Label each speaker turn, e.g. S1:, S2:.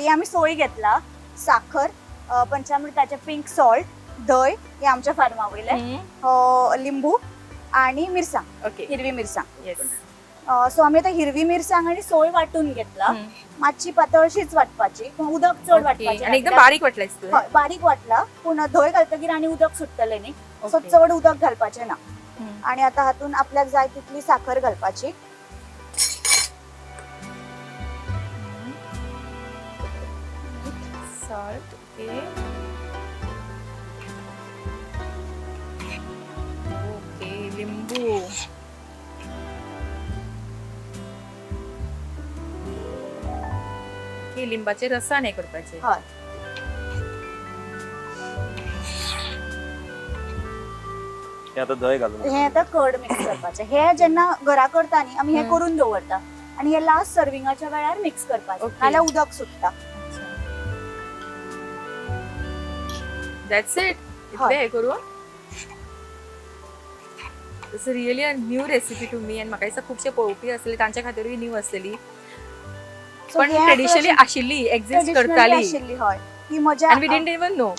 S1: ही आम्ही सोय घेतला, साखर, पंचामृताचे पिंक सॉल्ट, दही हे आमच्या फार्मावयले, लिंबू आणि मिरसांग,
S2: ओके
S1: हिरवी मिरसांग.
S2: येस
S1: सो आम्ही आता हिरवी मिरसांग आणि सोय वाटून घेतला. मातशी पातळशीच वाटपाची, उदक चड वाटपाचे
S2: आणि एकदम बारीक वाटलायस तू.
S1: हय बारीक वाटला, पूण धंय घालतकीर आणि उदक सुट्टले न्ही, सो
S2: Okay.
S1: चड उदक घालपाचे ना. आणि आता हातून आपल्याक जाय तितली साखर घालपाची.
S2: सॉल्ट ओके ओके लिंबू हे लिंबाचे रसाण हे करपाचे.
S1: हय
S3: हे आता दही घालून
S1: हे आता कर्ड मिक्स करपाचे. हे जेन्ना घरा करता न्ही आमी हे करून दवरता आणि हे लास्ट सर्विंगाच्या वेळार मिक्स करपाचे,
S2: Okay.
S1: नाल्यार उदक सुट्टा.
S2: That's it. इतले हे करू. It's really a new recipe to me आणि म्हाका दिसता खुबशे पळोवपी आसले तांच्या खातीरूय न्यू आसलेली,
S1: So
S2: पण
S1: हे
S2: ट्रेडिशनली आशिल्ली, एक्झिस्ट
S1: traditionally
S2: करताली
S1: आशिल्ली. हय ही मजा.
S2: and we didn't even know.